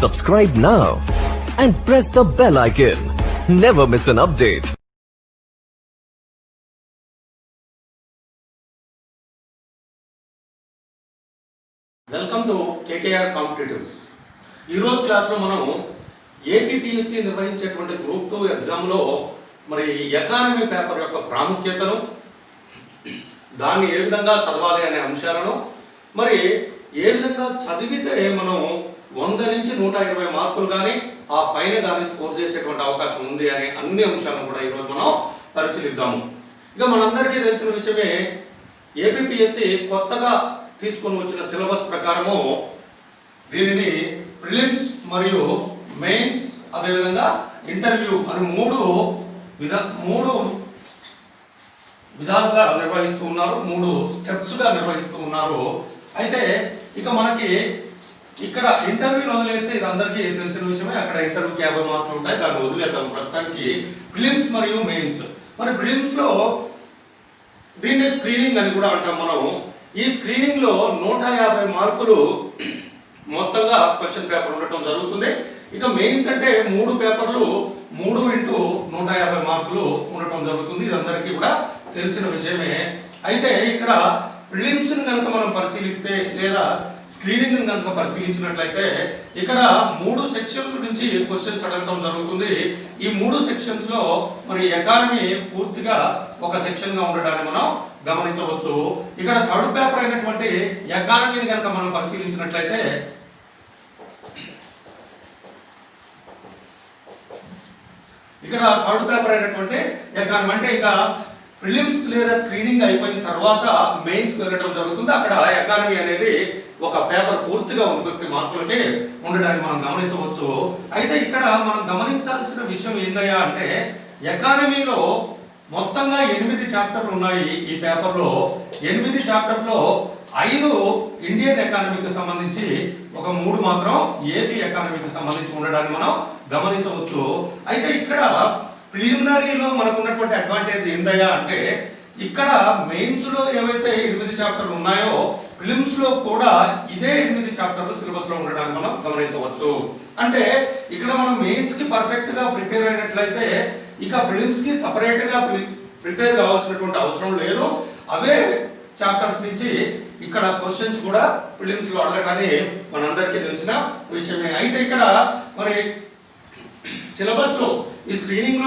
Subscribe now and press the bell icon. Never miss an update. Welcome to KKR competitives. ఈరోజు క్లాస్లో మనం APPSC నిర్వహించేటువంటి group 2 ఎగ్జామ్లో మరి ఎకానమీ పేపర్ యొక్క ప్రాముఖ్యతను, దాన్ని ఏ విధంగా చదవాలి అనే అంశాలను, మరి ఏ విధంగా చదివితే మనం 100 నుంచి 120 మార్కులు కానీ ఆ పైన కానీ స్కోర్ చేసేటువంటి అవకాశం ఉంది అనే అన్ని అంశాలను కూడా ఈరోజు మనం పరిశీలిద్దాము. ఇక మనందరికీ తెలిసిన విషయమే, ఏపీపీఎస్సీ కొత్తగా తీసుకొని వచ్చిన సిలబస్ ప్రకారము దీనిని ప్రిలిమ్స్ మరియు మెయిన్స్ అదేవిధంగా ఇంటర్వ్యూ అని మూడు విధాలుగా నిర్వహిస్తూ ఉన్నారు, 3 స్టెప్స్గా నిర్వహిస్తూ ఉన్నారు. అయితే ఇక మనకి ఇక్కడ ఇంటర్వ్యూని వదిలేస్తే ఇది అందరికీ తెలిసిన విషయమే. అక్కడ ఇంటర్వ్యూకి 50 మార్కులు ఉంటాయి, దాన్ని వదిలేద్దాం ప్రస్తుతానికి. ప్రిలిమ్స్ మరియు మెయిన్స్. మరి ప్రిలిమ్స్లో దీన్ని స్క్రీనింగ్ అని కూడా అంటాం మనం. ఈ స్క్రీనింగ్ లో 150 మార్కులు మొత్తంగా క్వశ్చన్ పేపర్ ఉండటం జరుగుతుంది. ఇక మెయిన్స్ అంటే 3 పేపర్లు 3 ఇంటూ 150 మార్కులు ఉండటం జరుగుతుంది. ఇది అందరికీ కూడా తెలిసిన విషయమే. అయితే ఇక్కడ ప్రిలిమ్స్ కనుక మనం పరిశీలిస్తే లేదా స్క్రీనింగ్ కనుక పరిశీలించినట్లయితే ఇక్కడ 3 సెక్షన్ల నుంచి క్వశ్చన్స్ అడగటం జరుగుతుంది. ఈ 3 సెక్షన్స్ లో మరి ఎకానమీ పూర్తిగా ఒక సెక్షన్ గా ఉండడాన్ని మనం గమనించవచ్చు. ఇక్కడ థర్డ్ పేపర్ అయినటువంటి ఎకానమీని కనుక మనం పరిశీలించినట్లయితే ఇక్కడ థర్డ్ పేపర్ అయినటువంటి ఎకానమీ అంటే ఇక ప్రిలిమ్స్ లేదా స్క్రీనింగ్ అయిపోయిన తర్వాత మెయిన్స్ వెళ్ళడం జరుగుతుంది. అక్కడ ఎకానమీ అనేది ఒక పేపర్ పూర్తిగా 150 మార్కులకి ఉండడాన్ని మనం గమనించవచ్చు. అయితే ఇక్కడ మనం గమనించాల్సిన విషయం ఏందయ్యా అంటే, ఎకానమీలో మొత్తంగా 8 చాప్టర్లు ఉన్నాయి. ఈ పేపర్లో 8 చాప్టర్లో 5 ఇండియన్ ఎకానమీకి సంబంధించి, ఒక 3 మాత్రం ఏపీ ఎకానమీకి సంబంధించి ఉండడాన్ని మనం గమనించవచ్చు. అయితే ఇక్కడ ప్రిలిమినరీలో మనకు ఉన్నటువంటి అడ్వాంటేజ్ ఏందయ్యా అంటే, ఇక్కడ మెయిన్స్ లో ఏవైతే 8 చాప్టర్లు ఉన్నాయో ప్రిలిమ్స్ లో కూడా ఇదే 8 చాప్టర్లు సిలబస్ లో ఉండడాన్ని మనం గమనించవచ్చు. అంటే ఇక్కడ మనం మెయిన్స్ కి పర్ఫెక్ట్ గా ప్రిపేర్ అయినట్లయితే ఇక ప్రిలిమ్స్ కి సపరేట్ గా ప్రిపేర్ కావాల్సినటువంటి అవసరం లేదు. అవే చాప్టర్స్ నుంచి ఇక్కడ క్వశ్చన్స్ కూడా ప్రిలిమ్స్ లో అడగటాన్ని మనందరికీ తెలిసిన విషయమే. అయితే ఇక్కడ మరి సిలబస్ లో ఈ స్క్రీనింగ్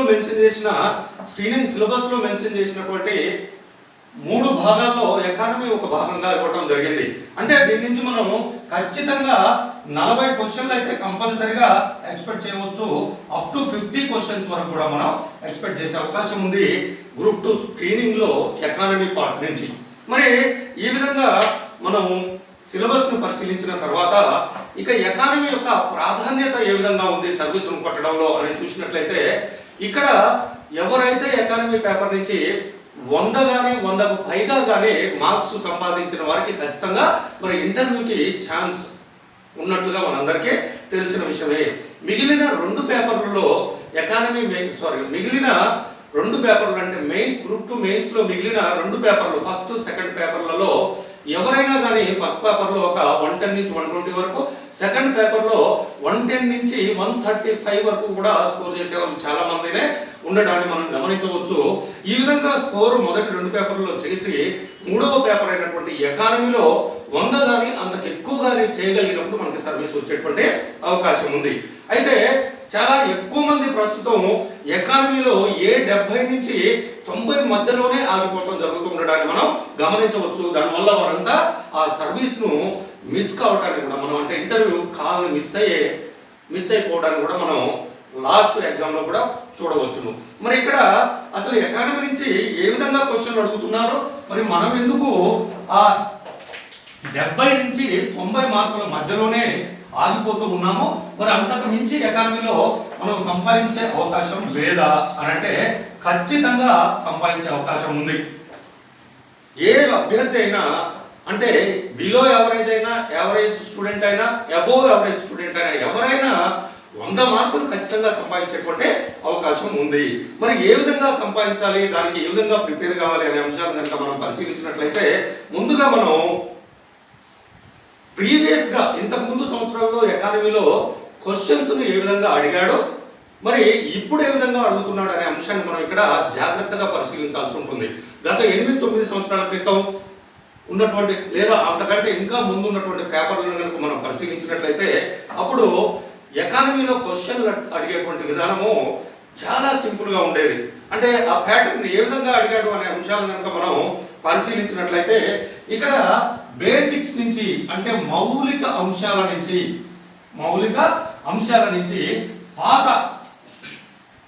సిలబస్ లో మెన్షన్ చేసినటువంటి 3 భాగాల్లో ఎకానమీ ఒక భాగంగా ఇవ్వడం జరిగింది. అంటే దీని నుంచి మనం ఖచ్చితంగా 40 క్వశ్చన్లు అయితే కంపల్సరిగా ఎక్స్పెక్ట్ చేయవచ్చు. అప్ టు 50 క్వశ్చన్స్ వరకు కూడా మనం ఎక్స్పెక్ట్ చేసే అవకాశం ఉంది గ్రూప్ 2 స్క్రీనింగ్ లో ఎకానమీ పార్ట్ నుంచి. మరి ఈ విధంగా మనం సిలబస్ ను పరిశీలించిన తర్వాత ఇక ఎకానమీ యొక్క ప్రాధాన్యత ఏ విధంగా ఉంది సర్వీస్ కొట్టడంలో అని చూసినట్లయితే, ఇక్కడ ఎవరైతే ఎకానమీ పేపర్ నుంచి 100 కానీ 100కు పైగా కానీ మార్క్స్ సంపాదించిన వారికి ఖచ్చితంగా మరి ఇంటర్వ్యూకి ఛాన్స్ ఉన్నట్లుగా మనందరికీ తెలిసిన విషయమే. మిగిలిన 2 పేపర్లలో మిగిలిన 2 పేపర్లు అంటే మెయిన్స్ గ్రూప్ 2 మెయిన్స్ లో మిగిలిన 2 పేపర్లు, ఫస్ట్ సెకండ్ పేపర్లలో ఎవరైనా కానీ ఫస్ట్ పేపర్లో ఒక 110 నుంచి 120 వరకు, సెకండ్ పేపర్లో 110 నుంచి 135 వరకు కూడా స్కోర్ చేసే వాళ్ళు చాలా మందినే ఉండడాన్ని మనం గమనించవచ్చు. ఈ విధంగా స్కోర్ మొదటి 2 పేపర్లలో చేసి 3వ పేపర్ అయినటువంటి ఎకానమీలో 100 కానీ అంతకు ఎక్కువ కానీ చేయగలిగినప్పుడు మనకి సర్వీస్ వచ్చేటువంటి అవకాశం ఉంది. అయితే చాలా ఎక్కువ మంది ప్రస్తుతం ఎకానమీలో 70 నుంచి 90 మధ్యలోనే ఆగిపోవడం జరుగుతూ ఉండడాన్ని మనం గమనించవచ్చు. దానివల్ల వారంతా ఆ సర్వీస్ ను మిస్ కావటానికి కూడా మనం, అంటే ఇంటర్వ్యూ కాల్ని మిస్ అయిపోవడానికి కూడా మనం లాస్ట్ ఎగ్జామ్ లో కూడా చూడవచ్చును. మరి ఇక్కడ అసలు ఎకానమీ నుంచి ఏ విధంగా క్వశ్చన్లు అడుగుతున్నారు, మరి మనం ఎందుకు ఆ 70 నుంచి 90 మార్కుల మధ్యలోనే ఆగిపోతూ ఉన్నాము, మరి అంతకు మించి ఎకానమీలో మనం సంపాదించే అవకాశం లేదా అని అంటే ఖచ్చితంగా సంపాదించే అవకాశం ఉంది. ఏ అభ్యర్థి అయినా, అంటే బిలో యావరేజ్ అయినా, యావరేజ్ స్టూడెంట్ అయినా, అబోవ్ యావరేజ్ స్టూడెంట్ అయినా, ఎవరైనా 100 మార్కులు ఖచ్చితంగా సంపాదించేటువంటి అవకాశం ఉంది. మరి ఏ విధంగా సంపాదించాలి, దానికి ఏ విధంగా ప్రిపేర్ కావాలి అనే అంశాలను కనుక మనం పరిశీలించినట్లయితే, ముందుగా మనం ప్రీవియస్ గా ఇంతకు ముందు సంవత్సరాల్లో ఎకానమీలో క్వశ్చన్స్ ని ఏ విధంగా అడిగాడో మరి ఇప్పుడు ఏ విధంగా అడుగుతున్నాడు అనే అంశాన్ని మనం ఇక్కడ జాగ్రత్తగా పరిశీలించాల్సి ఉంటుంది. గత 8-9 సంవత్సరాల క్రితం ఉన్నటువంటి లేదా అంతకంటే ఇంకా ముందు ఉన్నటువంటి పేపర్లను కనుక మనం పరిశీలించినట్లయితే అప్పుడు ఎకానమీలో క్వశ్చన్లు అడిగేటువంటి విధానము చాలా సింపుల్ గా ఉండేది. అంటే ఆ ప్యాటర్న్ ఏ విధంగా అడిగాడు అనే అంశాలను కనుక మనం పరిశీలించినట్లయితే ఇక్కడ బేసిక్స్ నుంచి అంటే మౌలిక అంశాల నుంచి పాత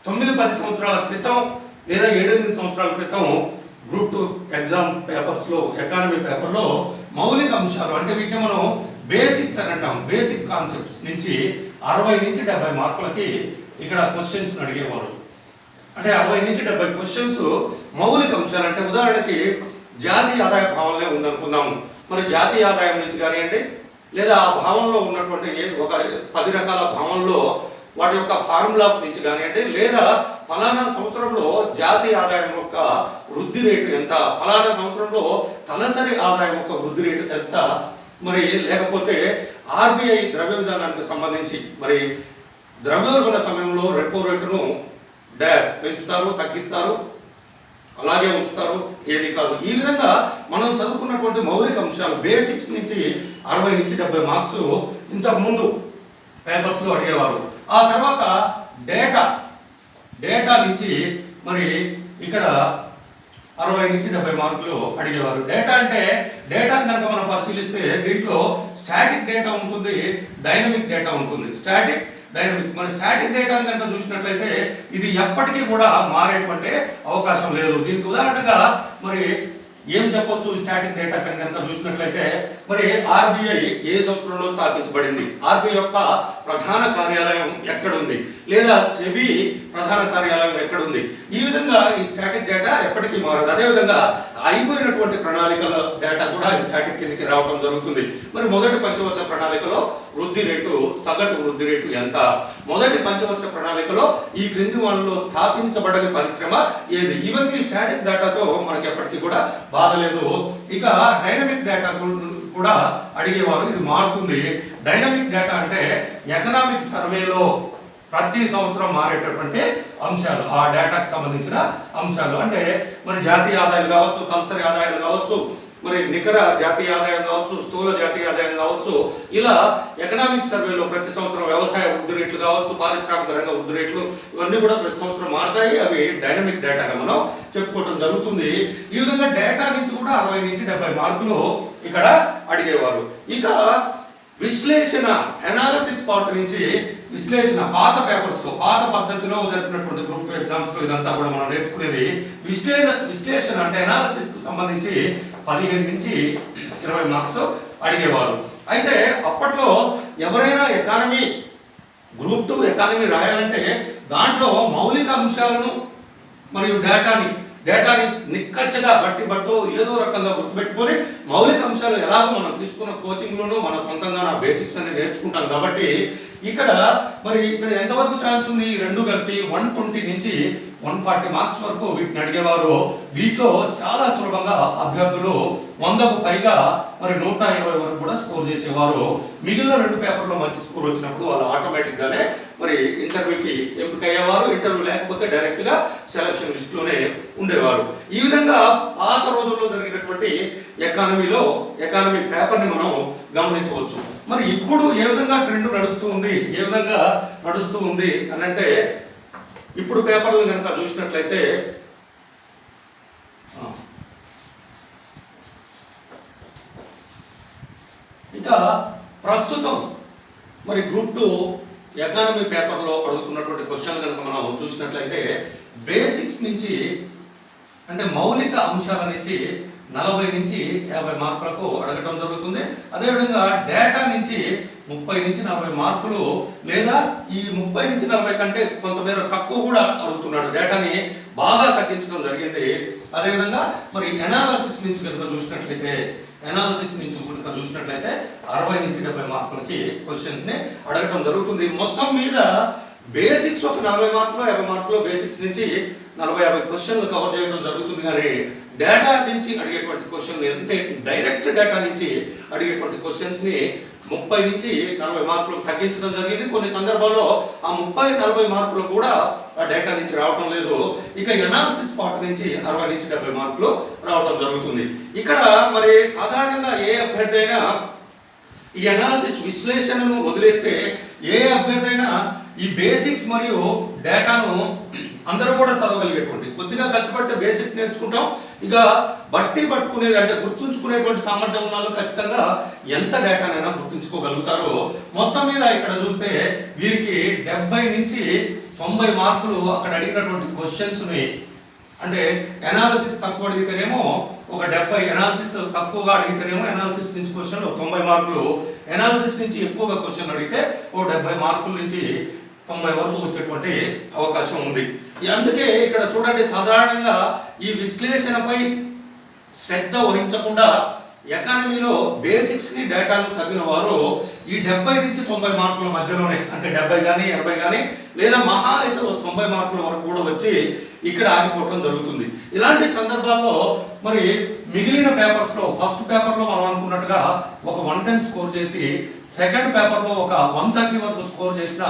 9-10 సంవత్సరాల క్రితం లేదా 7-8 సంవత్సరాల క్రితం గ్రూప్ 2 ఎగ్జామ్ పేపర్స్ లో ఎకానమీ పేపర్లో మౌలిక అంశాలు అంటే వీటిని మనం బేసిక్స్ అని అంటాం. బేసిక్ కాన్సెప్ట్స్ నుంచి 60-70 మార్కులకి ఇక్కడ క్వశ్చన్స్ అడిగేవారు. అంటే 60-70 క్వశ్చన్స్ మౌలిక అంశాలు. అంటే ఉదాహరణకి జాతీయ ఆదాయ భావనలే ఉందనుకుందాము. మరి జాతీయ ఆదాయం నుంచి కానివ్వండి లేదా ఆ భావనలో ఉన్నటువంటి ఒక 10 రకాల భావనలో వాటి యొక్క ఫార్ములాస్ నుంచి కానివ్వండి లేదా ఫలానా సంవత్సరంలో జాతీయ ఆదాయం యొక్క వృద్ధి రేటు ఎంత, ఫలానా సంవత్సరంలో తలసరి ఆదాయం యొక్క వృద్ధి రేటు ఎంత, మరి లేకపోతే ఆర్బీఐ ద్రవ్య విధానానికి సంబంధించి మరి ద్రవ్యోల్బణ సమయంలో రెపో రేటును డాష్ పెంచుతారు, తగ్గిస్తారు, అలాగే ఉంచుతారు, ఏది కాదు. ఈ విధంగా మనం చదువుకున్నటువంటి మౌలిక అంశాలు బేసిక్స్ నుంచి 60-70 మార్క్స్ ఇంతకు ముందు పేపర్స్ లో అడిగేవారు. ఆ తర్వాత డేటా నుంచి మరి ఇక్కడ 60-70 మార్కులు అడిగేవారు. డేటా అంటే డేటాను కనుక మనం పరిశీలిస్తే దీంట్లో స్టాటిక్ డేటా ఉంటుంది, డైనమిక్ డేటా ఉంటుంది. మరి స్టాటిక్ డేటాను కనుక చూసినట్లయితే ఇది ఎప్పటికీ కూడా మారేటువంటి అవకాశం లేదు. దీనికి ఉదాహరణగా మరి ఏం చెప్పొచ్చు స్టాటిక్ డేటా కనుక చూసినట్లయితే మరి ఆర్బీఐ ఏ సంవత్సరంలో స్థాపించబడింది, ఆర్బీఐ యొక్క ప్రధాన కార్యాలయం ఎక్కడుంది, లేదా సెబీ ప్రధాన కార్యాలయం ఎక్కడుంది. ఈ విధంగా ఈ స్టాటిక్ డేటా ఎప్పటికీ మారదు. అదేవిధంగా అయిపోయినటువంటి ప్రణాళికల డేటా కూడా ఈ స్టాటిక్ కిందకి రావడం జరుగుతుంది. మరి మొదటి పంచవర్ష ప్రణాళికలో వృద్ధి రేటు, సగటు వృద్ధి రేటు ఎంత, మొదటి పంచవర్ష ప్రణాళికలో ఈ క్రింది వాళ్ళలో స్థాపించబడని పరిశ్రమ ఏది, ఇవన్నీ స్టాటిక్ డేటాతో మనకి ఎప్పటికీ కూడా బాధ లేదు. ఇక డైనమిక్ డేటా కూడా అడిగేవారు, ఇది మారుతుంది. డైనమిక్ డేటా అంటే ఎకనామిక్ సర్వేలో ప్రతి సంవత్సరం మారేటటువంటి అంశాలు, ఆ డేటాకు సంబంధించిన అంశాలు. అంటే మరి జాతీయ ఆదాయాలు కావచ్చు, తలసరి ఆదాయాలు కావచ్చు, మరి నికర జాతీయ ఆదాయం కావచ్చు, స్థూల జాతీయ ఆదాయం కావచ్చు, ఇలా ఎకనామిక్ సర్వేలో ప్రతి సంవత్సరం వ్యవసాయ వృద్ధి రేట్లు కావచ్చు, పారిశ్రామిక రంగ వృద్ధి రేట్లు ఇవన్నీ కూడా ప్రతి సంవత్సరం మారుతాయి. అవి డైనమిక్ డేటాగా మనం చెప్పుకోవడం జరుగుతుంది. ఈ విధంగా డేటా నుంచి కూడా 60-70 మార్కులు ఇక్కడ అడిగేవారు. ఇక విశ్లేషణ అనాలిసిస్ పార్ట్ నుంచి విశ్లేషణ పాత పేపర్స్ లో పాత పద్ధతిలో జరిపినటువంటి గ్రూప్ 2 ఎగ్జామ్స్ లో ఇదంతా కూడా మనం నేర్చుకునేది. విశ్లేషణ అంటే అనాలిసిస్ కు సంబంధించి 15-20 మార్క్స్ అడిగేవారు. అయితే అప్పట్లో ఎవరైనా ఎకానమీ గ్రూప్ 2 ఎకానమీ రాయాలంటే దాంట్లో మౌలిక అంశాలను మరియు డేటాని నిక్కచ్చగా బట్టు ఏదో రకంగా గుర్తుపెట్టుకొని మౌలిక అంశాలు ఎలాగో మనం తీసుకున్న కోచింగ్ లోనూ మన సొంతంగా నా బేసిక్స్ అని నేర్చుకుంటాం. కాబట్టి ఇక్కడ ఎంతవరకు ఛాన్స్ ఉంది, రెండు కలిపి 120 నుంచి 140 మార్క్స్ వరకు వీటిని అడిగేవారు. వీటిలో చాలా సులభంగా అభ్యర్థులు 100కు పైగా మరి 120 వరకు కూడా స్కోర్ చేసేవారు. మిగిలిన 2 పేపర్లో మంచి స్కోర్ వచ్చినప్పుడు వాళ్ళు ఆటోమేటిక్ గానే మరి ఇంటర్వ్యూకి ఎంపిక అయ్యేవారు. ఇంటర్వ్యూ లేకపోతే డైరెక్ట్ గా సెలక్షన్ లిస్ట్ లోనే ఉండేవారు. ఈ విధంగా పాత రోజుల్లో జరిగినటువంటి ఎకానమీ పేపర్ ని మనం గమనించవచ్చు. మరి ఇప్పుడు ఏ విధంగా ట్రెండ్ నడుస్తూ ఉంది అని అంటే ఇప్పుడు పేపర్లు కనుక చూసినట్లయితే ఇక ప్రస్తుతం మరి గ్రూప్ 2 ఎకానమీ పేపర్లో అడుగుతున్నటువంటి క్వశ్చన్ కనుక మనం చూసినట్లయితే బేసిక్స్ నుంచి అంటే మౌలిక అంశాల నుంచి 40-50 మార్కులకు అడగటం జరుగుతుంది. అదేవిధంగా డేటా నుంచి 30-40 మార్కులు లేదా ఈ 30-40 కంటే కొంతమేర తక్కువ కూడా అడుగుతున్నాడు. డేటాని బాగా తగ్గించడం జరిగింది. అదేవిధంగా మరి అనాలిసిస్ నుంచి కనుక చూసినట్లయితే 60-70 మార్కులకి క్వశ్చన్స్ ని అడగటం జరుగుతుంది. మొత్తం మీద బేసిక్స్ ఒక 40 మార్కులు 50 మార్కులు బేసిక్స్ నుంచి 40-50 క్వశ్చన్లు కవర్ చేయడం జరుగుతుంది. కానీ డేటా నుంచి అడిగేటువంటి క్వశ్చన్ అంటే డైరెక్ట్ డేటా నుంచి అడిగేటువంటి క్వశ్చన్స్ని 30 నుంచి 40 మార్కులు తగ్గించడం జరిగింది. కొన్ని సందర్భాల్లో ఆ 30-40 మార్కులు కూడా ఆ డేటా నుంచి రావడం లేదు. ఇక ఎనాలిసిస్ పార్ట్ నుంచి 60 నుంచి 70 మార్కులు రావడం జరుగుతుంది. ఇక్కడ మరి సాధారణంగా ఏ అభ్యర్థి అయినా ఈ అనాలిసిస్ విశ్లేషణను వదిలేస్తే ఏ అభ్యర్థి అయినా ఈ బేసిక్స్ మరియు డేటాను అందరూ కూడా చదవగలిగేటువంటి, కొద్దిగా కష్టపడితే బేసిక్స్ నేర్చుకుంటాం, ఇక బట్టి పట్టుకునేది అంటే గుర్తుంచుకునేటువంటి సామర్థ్యం ఉన్న వాళ్ళు ఖచ్చితంగా ఎంత డేటానైనా గుర్తుంచుకోగలుగుతారు. మొత్తం మీద ఇక్కడ చూస్తే వీరికి 70 నుంచి 90 మార్కులు అక్కడ అడిగినటువంటి క్వశ్చన్స్ని, అంటే ఎనాలిసిస్ తక్కువ అడిగితేనేమో ఒక 70, ఎనాలిసిస్ తక్కువగా అడిగితేనేమో ఎనాలిసిస్ నుంచి క్వశ్చన్ 90 మార్కులు, ఎనాలిసిస్ నుంచి ఎక్కువగా క్వశ్చన్ అడిగితే ఓ 70 మార్కుల నుంచి 90 వరకు వచ్చేటువంటి అవకాశం ఉంది. అందుకే ఇక్కడ చూడండి, సాధారణంగా ఈ విశ్లేషణపై శ్రద్ధ వహించకుండా ఎకానమీలో బేసిక్స్ ని డేటాను చదివిన వారు ఈ 70 నుంచి 90 మార్కుల మధ్యలోనే, అంటే 70 కానీ 80 కానీ లేదా మహా అయితే 90 మార్కుల వరకు కూడా వచ్చి ఇక్కడ ఆగిపోవడం జరుగుతుంది. ఇలాంటి సందర్భాల్లో మరి మిగిలిన పేపర్స్ లో ఫస్ట్ పేపర్ లో మనం అనుకున్నట్టుగా ఒక 110 స్కోర్ చేసి, సెకండ్ పేపర్ లో ఒక 130 వరకు స్కోర్ చేసిన,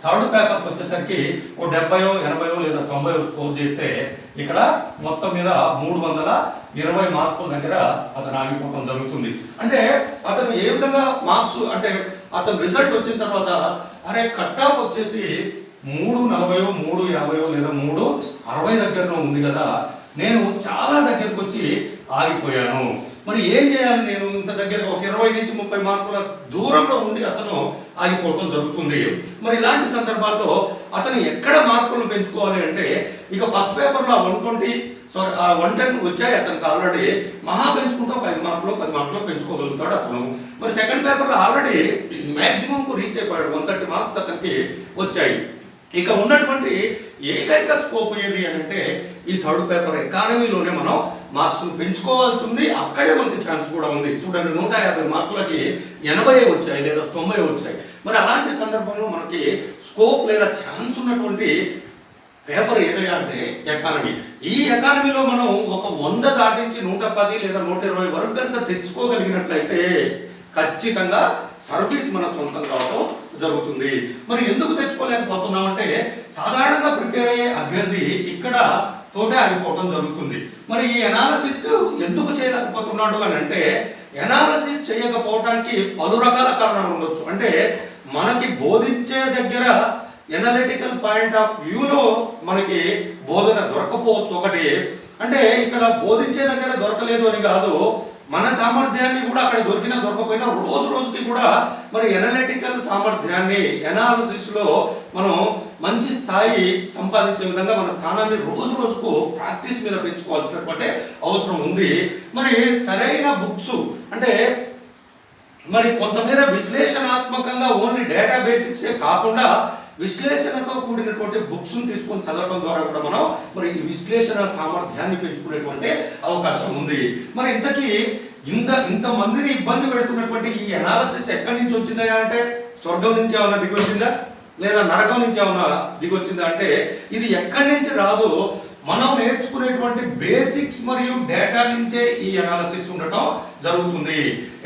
థర్డ్ పేపర్కి వచ్చేసరికి ఓ 70, 80 లేదా 90 స్కోర్ చేస్తే ఇక్కడ మొత్తం మీద 320 మార్కుల దగ్గర అతను ఆగిపోవడం జరుగుతుంది. అంటే అతను ఏ విధంగా మార్క్స్, అంటే అతను రిజల్ట్ వచ్చిన తర్వాత అరే కట్ ఆఫ్ వచ్చేసి 340, 350 లేదా 360 దగ్గరలో ఉంది కదా, నేను చాలా దగ్గరకు వచ్చి ఆగిపోయాను, మరి ఏం చేయాలి, నేను ఇంత దగ్గర ఒక 20 నుంచి 30 మార్కుల దూరంలో ఉండి అతను ఆగిపోవడం జరుగుతుంది. మరి ఇలాంటి సందర్భాల్లో అతను ఎక్కడ మార్కులను పెంచుకోవాలి అంటే, ఇక ఫస్ట్ పేపర్లో 110 వచ్చాయి అతనికి ఆల్రెడీ, మహా పెంచుకుంటూ ఒక 5 మార్కులు 10 మార్కులు పెంచుకోగలుగుతాడు అతను. మరి సెకండ్ పేపర్లో ఆల్రెడీ మ్యాక్సిమం రీచ్ అయిపోయాడు, 130 మార్క్స్ అతనికి వచ్చాయి. ఇక ఉన్నటువంటి ఏకైక స్కోప్ ఏది అని అంటే ఈ థర్డ్ పేపర్ ఎకానమీలోనే మనం మార్క్స్ పెంచుకోవాల్సి ఉంది, అక్కడే మనకి ఛాన్స్ కూడా ఉంది. చూడండి, 150 మార్కులకి 80 వచ్చాయి లేదా 90 వచ్చాయి. మరి అలాంటి సందర్భంలో మనకి స్కోప్ లేదా ఛాన్స్ ఉన్నటువంటి పేపర్ ఏదైనా అంటే ఎకానమీ. ఈ ఎకానమీలో మనం ఒక 100 దాటించి 110 లేదా 120 వరకు కనుక తెచ్చుకోగలిగినట్లయితే ఖచ్చితంగా సర్వీస్ మన సొంతం కావడం జరుగుతుంది. మరి ఎందుకు తెచ్చుకోలేకపోతున్నాం అంటే, సాధారణంగా ప్రిపేర్ అయ్యే అభ్యర్థి ఇక్కడ తోటే ఆగిపోవడం జరుగుతుంది. మరి ఈ ఎనాలిసిస్ ఎందుకు చేయలేకపోతున్నాడు అని అంటే, ఎనాలిసిస్ చేయకపోవడానికి పలు రకాల కారణాలు ఉండొచ్చు. అంటే మనకి బోధించే దగ్గర ఎనాలిటికల్ పాయింట్ ఆఫ్ వ్యూలో మనకి బోధన దొరకపోవచ్చు ఒకటి. అంటే ఇక్కడ బోధించే దగ్గర దొరకలేదు అని కాదు, మన సామర్థ్యాన్ని కూడా అక్కడ దొరకపోయినా రోజు రోజుకి కూడా మరి ఎనాలిటికల్ సామర్థ్యాన్ని, ఎనాలిసిస్ లో మనం మంచి స్థాయి సంపాదించే విధంగా మన స్థానాన్ని రోజు రోజుకు ప్రాక్టీస్ మీద పెంచుకోవాల్సినటువంటి అవసరం ఉంది. మరి సరైన బుక్స్ అంటే మరి కొంతమేర విశ్లేషణాత్మకంగా ఓన్లీ డేటా బేసిక్సే కాకుండా విశ్లేషణతో కూడినటువంటి బుక్స్ తీసుకొని చదవడం ద్వారా కూడా మనం మరి ఈ విశ్లేషణ సామర్థ్యాన్ని పెంచుకునేటువంటి అవకాశం ఉంది. మరి ఇంతకీ ఇంత మందిని ఇబ్బంది పెడుతున్నటువంటి ఈ అనాలిసిస్ ఎక్కడి నుంచి వచ్చిందా అంటే, స్వర్గం నుంచి ఏమన్నా దిగి వచ్చిందా లేదా నరకం నుంచి ఏమన్నా దిగి వచ్చిందా అంటే, ఇది ఎక్కడి నుంచి రాదు, మనం నేర్చుకునేటువంటి బేసిక్స్ మరియు డేటా నుంచే ఈ అనాలిసిస్ ఉండటం జరుగుతుంది.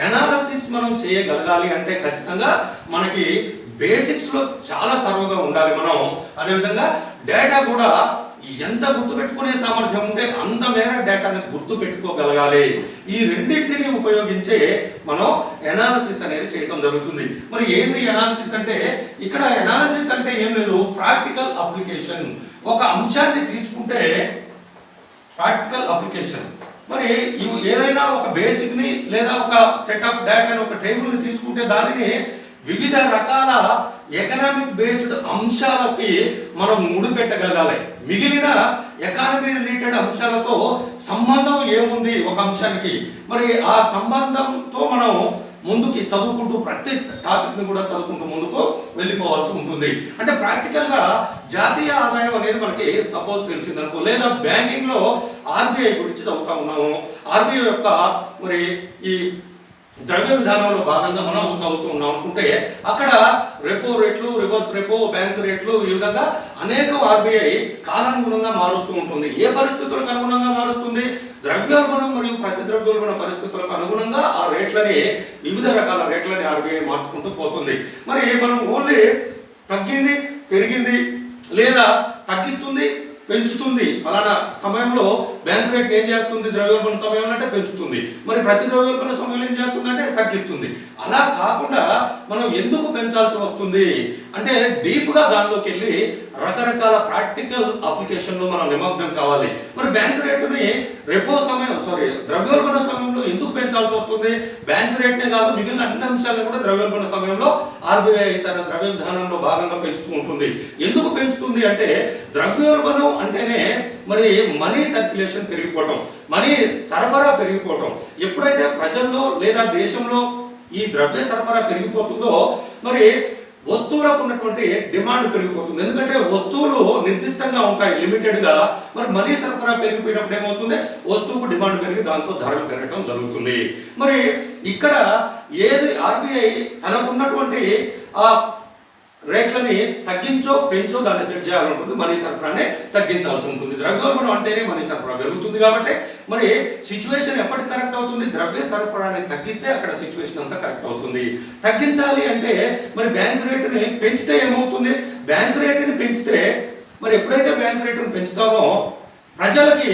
అనాలిసిస్ మనం చేయగలగాలి అంటే ఖచ్చితంగా మనకి బేసిక్స్ లో చాలా తరువుగా ఉండాలి మనం. అదేవిధంగా డేటా కూడా ఎంత గుర్తుపెట్టుకునే సామర్థ్యం ఉంటే అంత మేర డేటాని గుర్తుపెట్టుకోగలగాలి. ఈ రెండింటిని ఉపయోగించే మనం ఎనాలిసిస్ అనేది చేయడం జరుగుతుంది. మరి ఏంది ఎనాలిసిస్ అంటే, ఇక్కడ ఎనాలిసిస్ అంటే ఏం లేదు, ప్రాక్టికల్ అప్లికేషన్. ఒక అంశాన్ని తీసుకుంటే ప్రాక్టికల్ అప్లికేషన్, మరి ఏదైనా ఒక బేసిక్ ని లేదా ఒక సెట్ ఆఫ్ డేటాని, ఒక టేబుల్ ని తీసుకుంటే దానిని వివిధ రకాల ఎకనామిక్ బేస్డ్ అంశాలకి మనం ముడిపెట్టగలగాలి. మిగిలిన ఎకానమీ రిలేటెడ్ అంశాలతో సంబంధం ఏముంది ఒక అంశానికి, మరి ఆ సంబంధంతో మనం ముందుకి చదువుకుంటూ ప్రతి టాపిక్ ని కూడా చదువుకుంటూ ముందుకు వెళ్ళిపోవాల్సి ఉంటుంది. అంటే ప్రాక్టికల్ గా జాతీయ ఆదాయం అనేది మనకి సపోజ్ తెలిసిందనుకో, లేదా బ్యాంకింగ్ లో ఆర్బీఐ గురించి చదువుతా ఉన్నాము, ఆర్బీఐ యొక్క మరి ఈ ద్రవ్య విధానంలో భాగంగా మనం చదువుతూ ఉన్నాం అనుకుంటే అక్కడ రెపో రేట్లు, రివర్స్ రెపో, బ్యాంకు రేట్లు ఈ విధంగా అనేక ఆర్బీఐ కాలానుగుణంగా మారుస్తూ ఉంటుంది. ఏ పరిస్థితులకు అనుగుణంగా మారుస్తుంది? ద్రవ్యోల్బణం మరియు ప్రతి ద్రవ్యోల్బణ పరిస్థితులకు అనుగుణంగా ఆ రేట్లని, వివిధ రకాల రేట్లని ఆర్బీఐ మార్చుకుంటూ పోతుంది. మరి మనం ఓన్లీ తగ్గింది, పెరిగింది, లేదా తగ్గిస్తుంది, పెంచుతుంది ఫలానా సమయంలో బ్యాంక్ రేట్ ఏం చేస్తుంది? ద్రవ్యోల్బణ సమయంలో అంటే పెంచుతుంది, మరి ప్రతి ద్రవ్యోల్బణ సమయంలో ఏం చేస్తుంది అంటే తగ్గిస్తుంది. అలా కాకుండా మనం ఎందుకు పెంచాల్సి వస్తుంది అంటే డీప్ గా దానిలోకి వెళ్ళి రకరకాల ప్రాక్టికల్ అప్లికేషన్ లో మనం నిమగ్నం కావాలి. మరి బ్యాంక్ రేటుని ద్రవ్యోల్బణ సమయంలో ఎందుకు పెంచాల్సి వస్తుంది? బ్యాంక్ రేట్నే కాదు, మిగిలిన అన్ని అంశాలను కూడా ద్రవ్యోల్బణ సమయంలో ఆర్బీఐ తన ద్రవ్య విధానంలో భాగంగా పెంచుతూ ఉంటుంది. ఎందుకు పెంచుతుంది అంటే ద్రవ్యోల్బణం అంటేనే మరి మనీ సర్క్యులేషన్ పెరిగిపోవటం, మనీ సరఫరా పెరిగిపోవటం. ఎప్పుడైతే ప్రజల్లో లేదా దేశంలో ఈ ద్రవ్య సరఫరా పెరిగిపోతుందో మరి వస్తువులకు ఉన్నటువంటి డిమాండ్ పెరిగిపోతుంది. ఎందుకంటే వస్తువులు నిర్దిష్టంగా ఉంటాయి, లిమిటెడ్ గా. మరి మనీ సరఫరా పెరిగిపోయినప్పుడు ఏమవుతుంది? వస్తువుకు డిమాండ్ పెరిగి దాంతో ధరలు పెరగటం జరుగుతుంది. మరి ఇక్కడ ఏది ఆర్బీఐ తనకున్నటువంటి ఆ రేట్లని తగ్గించో పెంచో దాన్ని సెట్ చేయాలనుకుంటుంది. మనీ సరఫరానే తగ్గించాల్సి ఉంటుంది. ద్రవ్యోల్బణం అంటేనే మనీ సరఫరా పెరుగుతుంది కాబట్టి మరి సిచ్యువేషన్ ఎప్పటికి కరెక్ట్ అవుతుంది? ద్రవ్య సరఫరాని తగ్గిస్తే అక్కడ సిచ్యువేషన్ అంతా కరెక్ట్ అవుతుంది. తగ్గించాలి అంటే మరి బ్యాంక్ రేటుని పెంచితే ఏమవుతుంది? బ్యాంక్ రేటుని పెంచితే మరి ఎప్పుడైతే బ్యాంక్ రేటును పెంచుతామో ప్రజలకి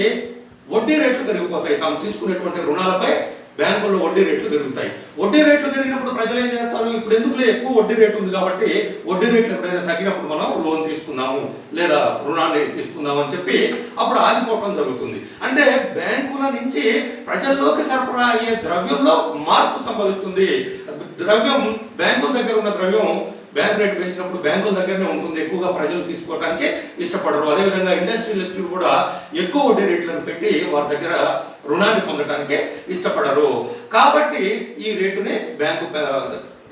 వడ్డీ రేట్లు పెరిగిపోతాయి. తాము తీసుకునేటువంటి రుణాలపై బ్యాంకుల్లో వడ్డీ రేట్లు పెరుగుతాయి. వడ్డీ రేట్లు పెరిగినప్పుడు ప్రజలు ఏం చేస్తారు? ఇప్పుడు ఎందుకులే ఎక్కువ వడ్డీ రేటు ఉంది కాబట్టి వడ్డీ రేట్లు ఎప్పుడైనా తగ్గినప్పుడు మనం లోన్ తీసుకున్నాము లేదా రుణాన్ని తీసుకున్నాము అని చెప్పి అప్పుడు ఆగిపోవటం జరుగుతుంది. అంటే బ్యాంకుల నుంచి ప్రజల్లోకి సరఫరా అయ్యే ద్రవ్యంలో మార్పు సంభవిస్తుంది. ద్రవ్యం బ్యాంకుల దగ్గర ఉన్న ద్రవ్యం బ్యాంక్ రేట్ పెంచినప్పుడు బ్యాంకుల దగ్గరనే ఉంటుంది, ఎక్కువగా ప్రజలు తీసుకోవడానికి ఇష్టపడరు. అదేవిధంగా ఇండస్ట్రియలిస్టులు కూడా ఎక్కువ వడ్డీ రేట్లను పెట్టి వారి దగ్గర రుణాన్ని పొందడానికి ఇష్టపడరు. కాబట్టి ఈ రేటుని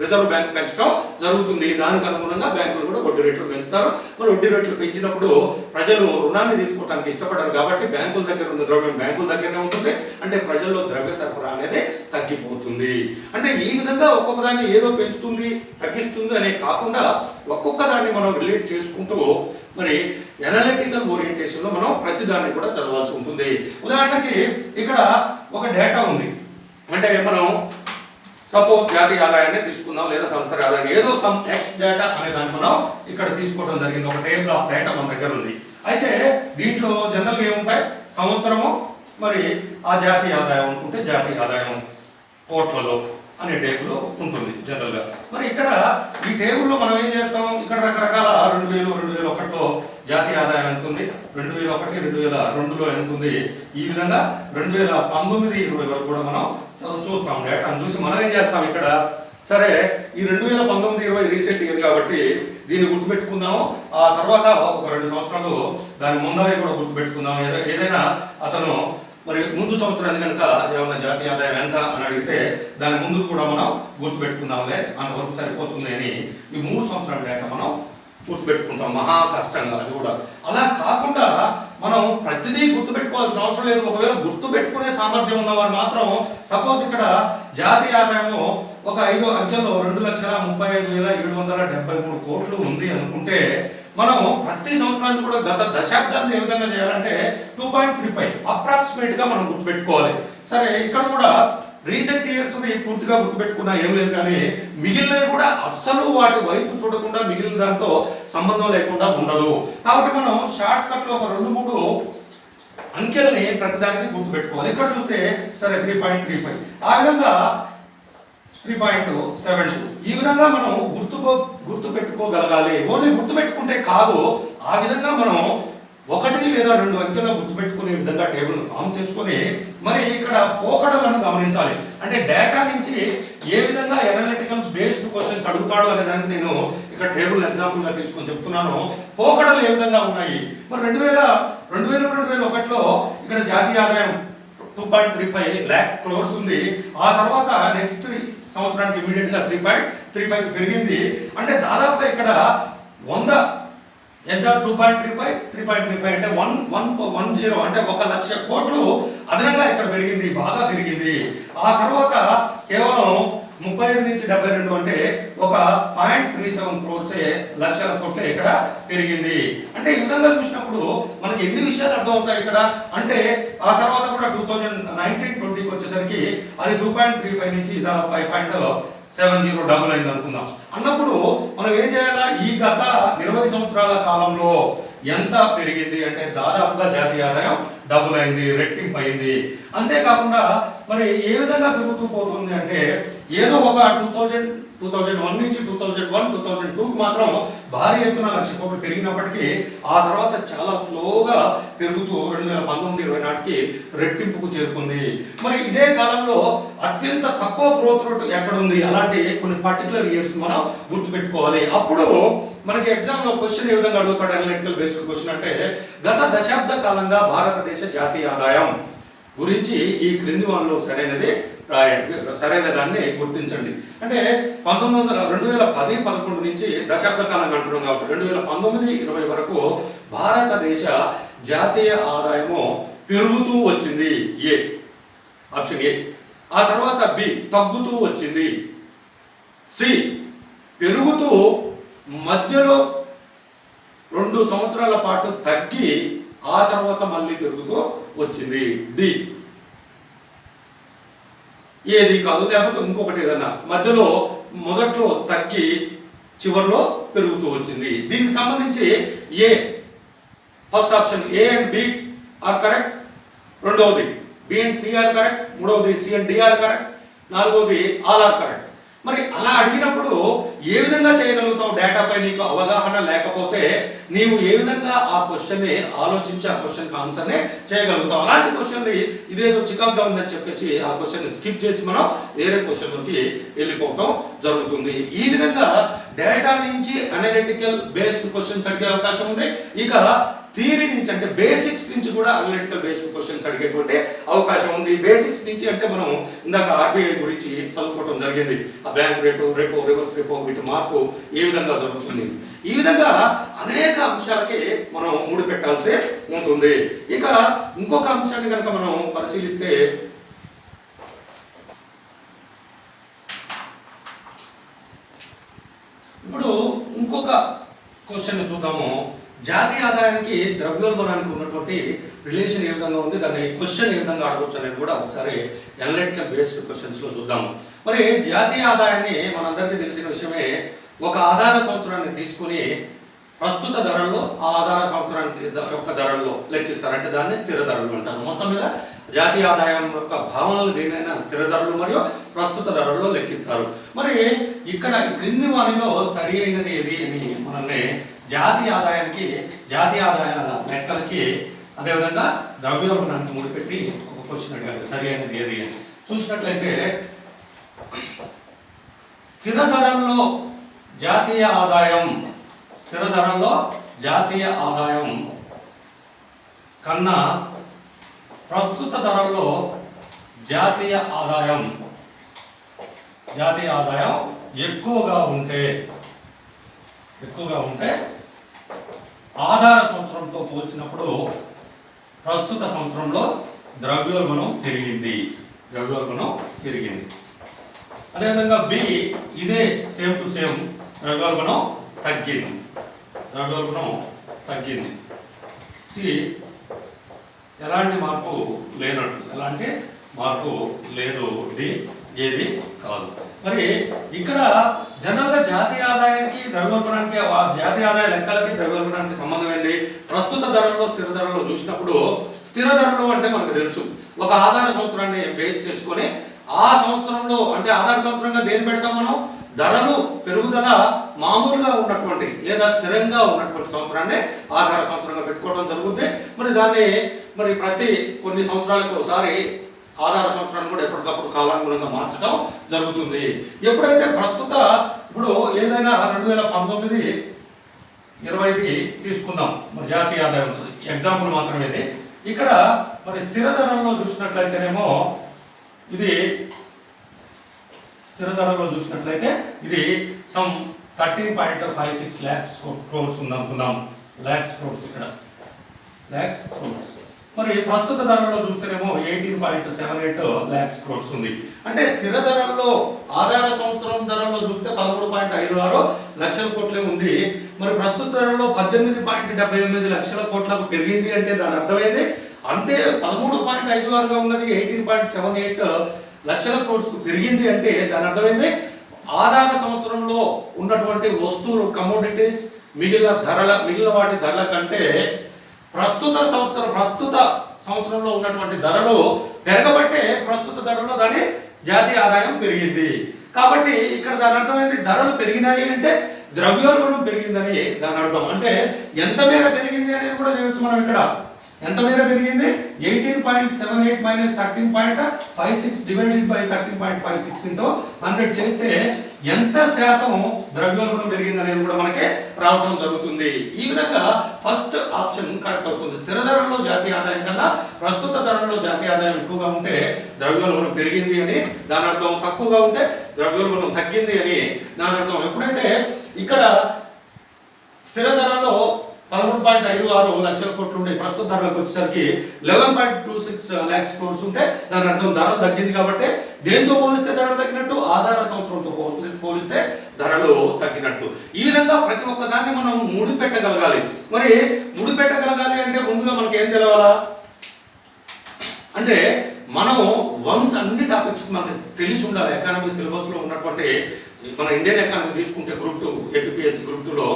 రిజర్వ్ బ్యాంక్ పెంచడం జరుగుతుంది. దానికి అనుగుణంగా బ్యాంకులు కూడా వడ్డీ రేట్లు పెంచుతారు. మరి వడ్డీ రేట్లు పెంచినప్పుడు ప్రజలు రుణాన్ని తీసుకోవడానికి ఇష్టపడరు కాబట్టి బ్యాంకుల దగ్గర ఉన్న ద్రవ్యం బ్యాంకుల దగ్గరనే ఉంటుంది. అంటే ప్రజల్లో ద్రవ్య సరఫరా అనేది తగ్గిపోతుంది. అంటే ఈ విధంగా ఒక్కొక్క దాన్ని ఏదో పెంచుతుంది, తగ్గిస్తుంది అనే కాకుండా ఒక్కొక్క దాన్ని మనం రిలేట్ చేసుకుంటూ మరి ఎనాలిటికల్ ఓరియంటేషన్ లో మనం ప్రతి దాన్ని కూడా చదవాల్సి ఉంటుంది. ఉదాహరణకి ఇక్కడ ఒక డేటా ఉంది. అంటే మనం సపోజ్ జాతీయ ఆదాయాన్ని తీసుకుందాం లేదా తలసరి ఆదాయం, ఏదో సమ్ ఎక్స్ డేటా అనే దాన్ని మనం ఇక్కడ తీసుకోవడం జరిగింది. ఒక టేబుల్ ఆఫ్ డేటా మన దగ్గర ఉంది. అయితే దీంట్లో జనరల్గా ఏముంటాయి? సంవత్సరము, మరి ఆ జాతీయ ఆదాయం అనుకుంటే జాతీయ ఆదాయం కోట్లలో అనే టేబుల్ ఉంటుంది జనరల్ గా. మరి ఇక్కడ ఈ టేబుల్లో మనం ఏం చేస్తాం? ఇక్కడ రకరకాల 2000, 2001లో జాతీయ ఆదాయం ఎంత ఉంది, 2001, 2002లో ఎంత ఉంది, ఈ విధంగా 2019, 20 వరకు కూడా మనం చూస్తాం. డేటాను చూసి మనం ఏం చేస్తాం ఇక్కడ, సరే ఈ 2019, 20 రీసెంట్ ఇయర్ కాబట్టి దీన్ని గుర్తుపెట్టుకుందాము. ఆ తర్వాత ఒక 2 సంవత్సరాలు దాని ముందరే కూడా గుర్తుపెట్టుకుందాం. ఏదైనా అతను మరి ముందు సంవత్సరానికి కనుక ఏమన్నా జాతీయ ఆదాయం ఎంత అని అడిగితే దాని ముందు కూడా మనం గుర్తుపెట్టుకుందాంలే, అంతవరకు సరిపోతుంది అని ఈ 3 సంవత్సరాల డేటా మనం గుర్తుపెట్టుకుంటాం మహా కష్టంగా. అది కూడా అలా కాకుండా మనం ప్రతిదీ గుర్తుపెట్టుకోవాల్సిన అవసరం లేదు. ఒకవేళ గుర్తుపెట్టుకునే సామర్థ్యం ఉన్నవారు మాత్రం సపోజ్ ఇక్కడ జాతీయ ఆదాయము ఒక 5 అంకెల్లో 2,35,773 కోట్లు ఉంది అనుకుంటే మనం ప్రతి సంవత్సరానికి కూడా గత దశాబ్దాన్ని ఏ విధంగా చేయాలంటే 2.35 అప్రాక్సిమేట్ గా మనం గుర్తుపెట్టుకోవాలి. సరే ఇక్కడ కూడా రీసెంట్ ఇయర్స్ పూర్తిగా గుర్తుపెట్టుకున్నా ఏం లేదు, కానీ మిగిలినవి కూడా అస్సలు వాటి వైపు చూడకుండా మిగిలిన దాంతో సంబంధం లేకుండా ఉండదు. కాబట్టి మనం షార్ట్ కట్ లో ఒక 2-3 అంకెల్ని ప్రతిదానికి గుర్తుపెట్టుకోవాలి. ఇక్కడ చూస్తే సరే 3.35, ఆ విధంగా 3.72, ఈ విధంగా మనం గుర్తుపెట్టుకోగలగాలి. ఓన్లీ గుర్తుపెట్టుకుంటే కాదు, ఆ విధంగా మనం 1 లేదా 2 అంకెల్లో గుర్తుపెట్టుకునే విధంగా టేబుల్ ఫామ్ చేసుకొని మరి ఇక్కడ పోకడలను గమనించాలి. అంటే డేటా నుంచి ఏ విధంగా ఎనాలిటికల్ బేస్డ్ క్వశ్చన్స్ అడుగుతాడు అనే దానికి నేను ఇక్కడ టేబుల్ ఎగ్జాంపుల్ గా తీసుకొని చెప్తున్నాను. పోకడలు ఏ విధంగా ఉన్నాయి? మరి 2001లో ఇక్కడ జాతీయ ఆదాయం 2.35 lakh crores ఉంది. ఆ తర్వాత నెక్స్ట్ సంవత్సరానికి ఇమీడియట్ గా 3.35 పెరిగింది. అంటే దాదాపుగా ఇక్కడ 100 ఎంత 2.35 3.35 అంటే 110 అంటే 1,00,000 కోట్లు అదనంగా ఇక్కడ పెరిగింది, బాగా పెరిగింది. ఆ తర్వాత కేవలం 35 నుంచి 72 అంటే ఒక 0.37 క్రోర్సే లక్షల కోట్లే ఇక్కడ పెరిగింది. అంటే ఈ విధంగా చూసినప్పుడు మనకి ఎన్ని విషయాలు అర్థమవుతాయి ఇక్కడ అంటే ఆ తర్వాత కూడా 2019-20 వచ్చేసరికి అది 2.35 నుంచి 5.70 డబుల్ అయింది అనుకుందాం. అన్నప్పుడు మనం ఏం చేయాలా, ఈ గత 20 సంవత్సరాల కాలంలో ఎంత పెరిగింది అంటే దాదాపుగా జాతీయ ఆదాయం డబుల్ అయింది, రెట్టింపు అయింది. అంతేకాకుండా మరి ఏ విధంగా పెరుగుతూ పోతుంది అంటే ఏదో ఒక 2001 నుంచి 2002కు మాత్రం భారీ ఎత్తున 1,00,000 కోట్లు పెరిగినప్పటికీ ఆ తర్వాత చాలా స్లోగా పెరుగుతూ 2019-20 నాటికి రెట్టింపుకు చేరుకుంది. మరి ఇదే కాలంలో అత్యంత తక్కువ గ్రోత్ రేట్ ఎక్కడుంది, అలాంటి కొన్ని పర్టికులర్ ఇయర్స్ మనం గుర్తుపెట్టుకోవాలి. అప్పుడు మనకి ఎగ్జామ్ లో క్వశ్చన్ ఏ విధంగా అడుగుతాడు, అనలిటికల్ బేస్డ్ క్వశ్చన్ అంటే గత దశాబ్ద కాలంగా భారతదేశ జాతీయ ఆదాయం గురించి ఈ క్రింది వానిలో సరైనది రాయండి, సరైన దాన్ని గుర్తించండి. అంటే 2010-11 నుంచి దశాబ్ద కాలంగా అంటున్నాం కాబట్టి 2019-20 వరకు భారతదేశ జాతీయ ఆదాయము పెరుగుతూ వచ్చింది, ఏ ఆప్షన్ ఏ. ఆ తర్వాత బి తగ్గుతూ వచ్చింది, సి పెరుగుతూ మధ్యలో 2 సంవత్సరాల పాటు తగ్గి ఆ తర్వాత మళ్ళీ పెరుగుతూ వచ్చింది, డి ఏది కాదు. లేకపోతే ఇంకొకటి ఏదన్నా మధ్యలో మొదట్లో తగ్గి చివరిలో పెరుగుతూ వచ్చింది. దీనికి సంబంధించి ఏ first option A and B are correct, రెండవది B and C are correct, మూడవది C and D are correct, నాలుగవది ఆల్ ఆర్ కరెక్ట్. మరి అలా అడిగినప్పుడు ఏ విధంగా చేయగలుగుతావు, డేటాపై నీకు అవగాహన లేకపోతే నీవు ఏ విధంగా ఆ క్వశ్చన్ని ఆలోచించి ఆ క్వశ్చన్కి ఆన్సర్నే చేయగలుగుతావు. అలాంటి క్వశ్చన్ని ఇదేదో చికాగ్గా ఉందని చెప్పేసి ఆ క్వశ్చన్ని స్కిప్ చేసి మనం వేరే క్వశ్చన్లోకి వెళ్ళిపోవటం జరుగుతుంది. ఈ విధంగా డేటా నుంచి అనలిటికల్ బేస్డ్ క్వశ్చన్స్ అడిగే అవకాశం ఉంది. ఇక థియరీ నుంచి అంటే బేసిక్స్ నుంచి కూడా అనలిటికల్ బేస్డ్ క్వశ్చన్స్ అడిగేటువంటి అవకాశం ఉంది. బేసిక్స్ నుంచి అంటే మనం ఇందాక ఆర్బీఐ గురించి చదువుకోవడం జరిగింది, ఆ bank rate, repo, reverse repo, వీటి మార్పు ఏ విధంగా జరుగుతుంది. ఈ విధంగా అనేక అంశాలకి మనం ముడిపెట్టాల్సి ఉంటుంది. ఇక ఇంకొక అంశాన్ని కనుక మనం పరిశీలిస్తే ఇప్పుడు ఇంకొక క్వశ్చన్ చూద్దాము. జాతీయ ఆదాయానికి ద్రవ్యోల్బణానికి ఉన్నటువంటి రిలేషన్ ఏ విధంగా ఉంది, దాన్ని క్వశ్చన్ ఏ విధంగా అడగవచ్చు అనేది కూడా ఒకసారి అనలిటికల్ బేస్డ్ క్వశ్చన్స్ లో చూద్దాము. మరి జాతీయ ఆదాయాన్ని మనందరికీ తెలిసిన విషయమే, ఒక ఆధార సంవత్సరాన్ని తీసుకుని ప్రస్తుత ధరల్లో ఆ ఆధార సంవత్సరానికి యొక్క ధరల్లో లెక్కిస్తారు, అంటే దాన్ని స్థిర ధరలు అంటారు. మొత్తం మీద జాతీయ ఆదాయం యొక్క భావనలు దేనైనా స్థిర ధరలు మరియు ప్రస్తుత ధరల్లో లెక్కిస్తారు. మరి ఇక్కడ క్రింది వారిలో సరి అయినది ఏది అని మనల్ని జాతీయ ఆదాయానికి, జాతీయ ఆదాయాల లెక్కలకి అదేవిధంగా ద్రవ్యోల్బణానికి ముడిపెట్టి ఒక క్వశ్చన్ అడిగారు, సరి అయినది ఏది అని. చూసినట్లయితే స్థిర ధరల్లో జాతీయ ఆదాయం, స్థిర ధరల్లో జాతీయ ఆదాయం కన్నా ప్రస్తుత ధరల్లో జాతీయ ఆదాయం ఎక్కువగా ఉంటే ఆధార సంవత్సరంతో పోల్చినప్పుడు ప్రస్తుత సంవత్సరంలో ద్రవ్యోల్బణం పెరిగింది. అదేవిధంగా బి ఇదే సేమ్ టు సేమ్ ద్రవ్యోల్బణం తగ్గింది. సి ఎలాంటి మార్పు లేదు, డి ఏది కాదు. మరి ఇక్కడ జనరల్ గా జాతీయ ఆదాయానికి ద్రవ్యోల్బణానికి, జాతీయ ఆదాయ లెక్కలకి ద్రవ్యోల్బణానికి సంబంధం ఏంటి? ప్రస్తుత ధరల్లో స్థిర ధరల్లో చూసినప్పుడు స్థిర ధరలు అంటే మనకు తెలుసు, ఒక ఆధార సంవత్సరాన్ని బేస్ చేసుకొని ఆ సంవత్సరంలో అంటే ఆధార సంవత్సరంగా దేని పెడతాం మనం, ధరలు పెరుగుదల మామూలుగా ఉన్నటువంటి లేదా స్థిరంగా ఉన్నటువంటి సంవత్సరాన్ని ఆధార సంవత్సరంగా పెట్టుకోవడం జరుగుతుంది. మరి దాన్ని ప్రతి కొన్ని సంవత్సరాలకు ఒకసారి ఆధార సంవత్సరాన్ని కూడా ఎప్పటికప్పుడు కాలానుగుణంగా మార్చడం జరుగుతుంది. ఎప్పుడైతే ప్రస్తుత ఇప్పుడు ఏదైనా 2019-20 తీసుకుందాం, మరి జాతీయ ఆదాయం ఎగ్జాంపుల్ మాత్రమే ఇది. ఇక్కడ మరి స్థిర ధరల్లో చూసినట్లయితేనేమో ఇది సమ్ 13.56 lakhs crores ఉంది అనుకుందాం. లాక్స్ క్రోర్స్ ఇక్కడ లాక్స్ క్రోర్స్. మరి ప్రస్తుత ధరలో చూస్తేనేమో 18.78 లాక్స్ క్రోర్స్ ఉంది. అంటే స్థిర ధరల్లో ఆధార సంవత్సరం ధరలో చూస్తే 13.56 లక్షల కోట్లే ఉంది. మరి ప్రస్తుత ధరలో 18.78 లక్షల కోట్లకు పెరిగింది అంటే దాని అర్థమైంది అంతే. 13.56గా ఉన్నది 18.78 లక్షల కోట్స్ పెరిగింది అంటే దాని అర్థమైంది ఆధార సంవత్సరంలో ఉన్నటువంటి వస్తువులు కమోడిటీస్ మిగిలిన వాటి ధరల కంటే ప్రస్తుత సంవత్సరంలో ఉన్నటువంటి ధరలు పెరగబట్టే ప్రస్తుత ధరలో దాని జాతీయ ఆదాయం పెరిగింది. కాబట్టి ఇక్కడ దాని అర్థం ఏంటి, ధరలు పెరిగినాయి అంటే ద్రవ్యోల్బణం పెరిగిందని దాని అర్థం. అంటే ఎంత మేర పెరిగింది అనేది కూడా చేయొచ్చు మనం. ఇక్కడ ఎంత మేర పెరిగింది 18.78 మైనస్ 13.56 డివైడెడ్ బై 13.56 ఇంటూ 100 చేస్తే ఎంత శాతం ద్రవ్యోల్బణం పెరిగింది అనేది కూడా మనకి రావడం జరుగుతుంది. ఈ విధంగా ఫస్ట్ ఆప్షన్ కరెక్ట్ అవుతుంది. స్థిర ధరలో జాతీయ ఆదాయం కన్నా ప్రస్తుత ధరలో జాతీయ ఆదాయం ఎక్కువగా ఉంటే ద్రవ్యోల్బణం పెరిగింది అని దాని అర్థం, తక్కువగా ఉంటే ద్రవ్యోల్బణం తగ్గింది అని దాని అర్థం. ఎప్పుడైతే ఇక్కడ స్థిర ధరలో 13.56 లక్షల కోట్లు ఉండే ప్రస్తుత ధరలకు వచ్చేసరికి 11.26 లాక్స్ క్రోర్స్ ఉంటే దాని అర్థం ధరలు తగ్గింది. కాబట్టి దేంతో పోలిస్తే ధరలు తగ్గినట్టు, ఆధార సంవత్సరంతో పోలిస్తే ధరలు తగ్గినట్టు. ఈ విధంగా ప్రతి ఒక్క దాన్ని మనం ముడిపెట్టగలగాలి. మరి ముడిపెట్టగలగాలి అంటే ముందుగా మనకి ఏం తెలవాలా అంటే మనం వన్స్ అన్ని టాపిక్స్ మనకి తెలిసి ఉండాలి. ఎకానమీ సిలబస్ లో ఉన్నటువంటి మన ఇండియన్ ఎకానమీ తీసుకుంటే గ్రూప్ 2 ఏపీఎస్సీ గ్రూప్ 2లో